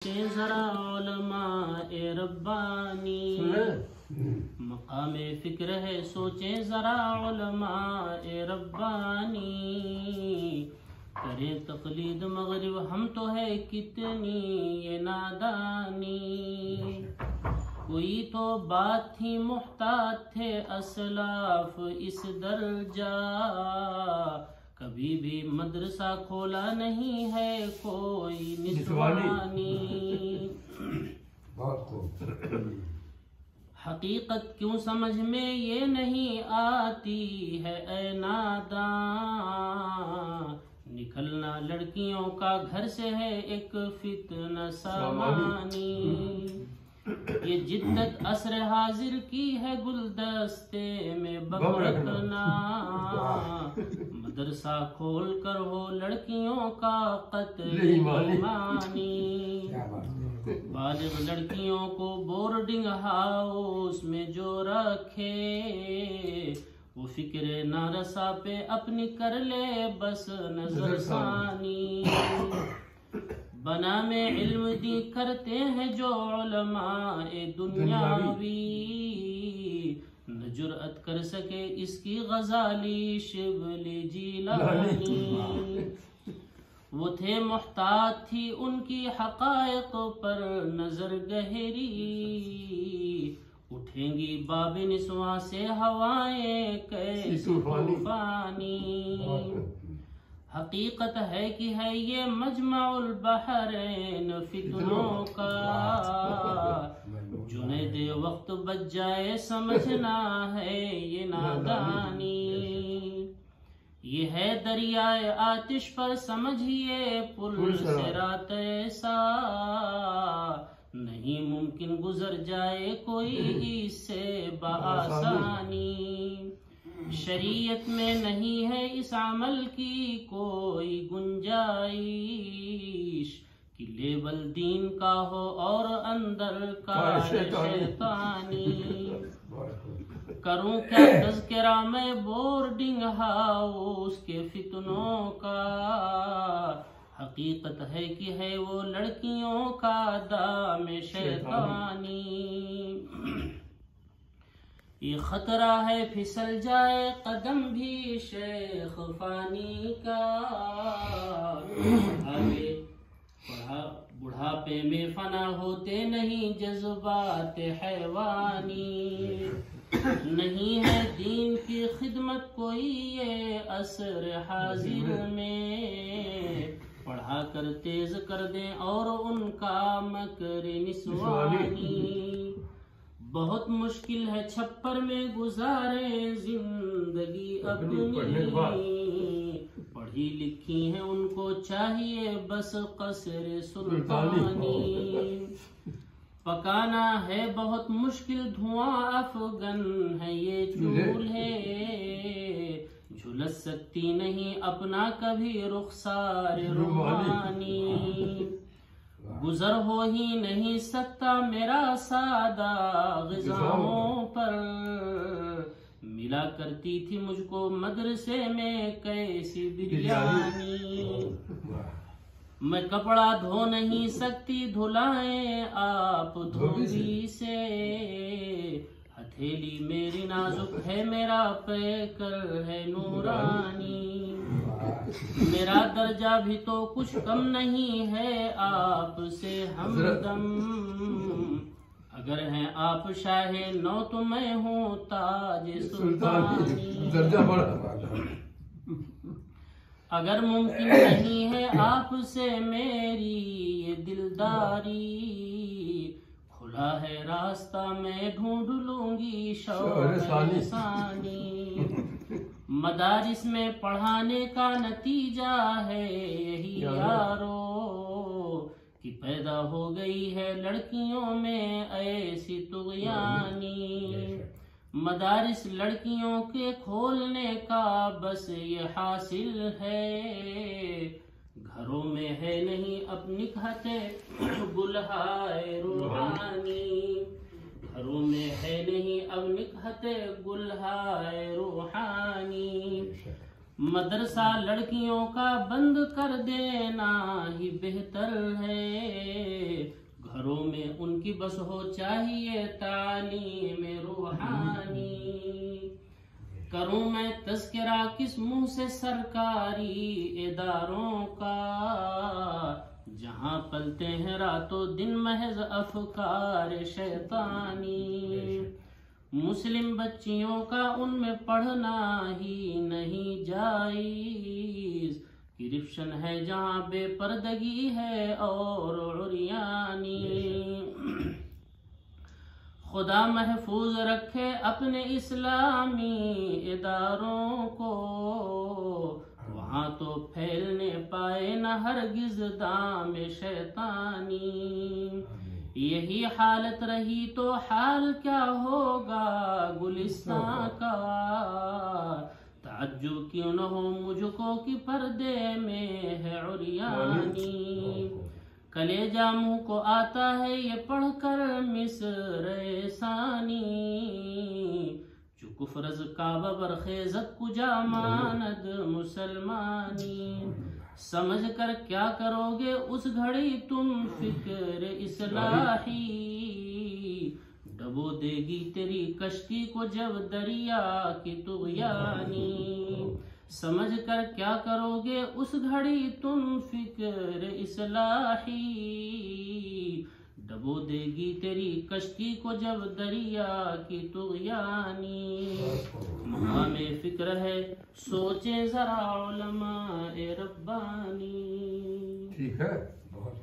ذرا علماء ربانی مقام فکر ہے سوچیں ذرا علماء ربانی کریں تقلید مغرب ہم تو ہے کتنی یہ نادانی کوئی تو بات تھی محتاط تھے اسلاف اس درجہ کبھی بھی مدرسہ کھولا نہیں ہے کوئی نسوانی حقیقت کیوں سمجھ میں یہ نہیں آتی ہے اے ناداں نکلنا لڑکیوں کا گھر سے ہے ایک فتنہ سامانی یہ جدت عصر حاضر کی ہے گلدستے میں ببرکنا مدرسہ کھول کر ہو لڑکیوں کا قتل ایمانی بالغ لڑکیوں کو بورڈنگ ہاؤس میں جو رکھے وہ فکر نارسا پہ اپنی کر لے بس نظر ثانی بنا میں علم دی کرتے ہیں جو علماء دنیاوی نہ جرأت کر سکے اس کی غزالی شبلی جیلانی وہ تھے محتاط تھی ان کی حقائق پر نظر گہری اٹھیں گی باب نسواں سے ہوائیں کیسی طوفانی حقیقت ہے کہ ہے یہ مجمع البحرین فتنوں کا جنید وقت بچ جائے سمجھنا ہے یہ نادانی یہ ہے دریائے آتش پر سمجھیے پل صراط ایسا نہیں ممکن گزر جائے کوئی اس سے بآسانی شریعت میں نہیں ہے اس عمل کی کوئی گنجائش کہ لیبل دین کا ہو اور اندر کا شیطانی کروں کیا تذکرہ میں بورڈنگ ہاؤس کے فتنوں کا حقیقت ہے کہ ہے وہ لڑکیوں کا دام شیطانی یہ خطرہ ہے پھسل جائے قدم بھی شیخ فانی کا بڑھاپے میں فنا ہوتے نہیں جذبات حیوانی نہیں ہے دین کی خدمت کوئی یہ عصر حاضر میں پڑھا کر تیز کر دیں اور ان کا مکر نسوانی بہت مشکل ہے چھپر میں گزارے زندگی اپنی پڑھی لکھی ہیں ان کو چاہیے بس قصر سلطانی پکانا ہے بہت مشکل دھواں افغن ہے یہ چولہے جھلس سکتی نہیں اپنا کبھی رخسار روحانی گزر ہو ہی نہیں سکتا میرا سادہ غذاؤں پر ملا کرتی تھی مجھ کو مدرسے میں کیسی بریانی میں کپڑا دھو نہیں سکتی دھلائیں آپ دھوبی سے ہتھیلی میری نازک ہے میرا پیکر ہے نورانی میرا درجہ بھی تو کچھ کم نہیں ہے آپ سے ہمدم اگر ہیں آپ شاہ نو تو میں ہوں تاج سلطانی اگر ممکن نہیں ہے آپ سے میری یہ دلداری کھلا ہے راستہ میں ڈھونڈ لوں گی شوق ثانی مدارس میں پڑھانے کا نتیجہ ہے یہی یارو کہ پیدا ہو گئی ہے لڑکیوں میں ایسی طغیانی مدارس لڑکیوں کے کھولنے کا بس یہ حاصل ہے گھروں میں ہے نہیں اب نکہت گلہائے روحانی گھروں میں ہے نہیں اب نکہت گلہائے روحانی مدرسہ لڑکیوں کا بند کر دینا ہی بہتر ہے، گھروں میں ان کی بس ہو چاہیے تعلیم روحانی۔ کروں میں تذکرہ کس منہ سے سرکاری اداروں کا، جہاں پلتے ہیں راتوں دن محض افکار شیطانی۔ مسلم بچیوں کا ان میں پڑھنا ہی نہیں جائز، کرپشن ہے جہاں بے پردگی ہے اور عریانی۔ خدا محفوظ رکھے اپنے اسلامی اداروں کو، وہاں تو پھیلنے پائے نہ ہرگز دام شیطانی۔ یہی حالت رہی تو حال کیا ہوگا گلستان کا، تعجب کیوں نہ ہو مجھ کو کہ پردے میں ہے عریانی۔ کلیجہ منہ کو آتا ہے یہ پڑھ کر مصر ثانی، جو کفرز کعبہ برخیزت کجا ماند مسلمانی۔ سمجھ کر کیا کرو گے اس گھڑی تم فکر اصلاحی، ڈبو دے گی تیری کشتی کو جب دریا کی طغیانی۔ سمجھ کر کیا کرو گے اس گھڑی تم فکر اصلاحی، ڈبو دے گی تیری کشتی کو جب دریا کی طغیانی۔ مقام فکر ہے سوچیں ذرا علماء ربانی۔ ٹھیک ہے، بہت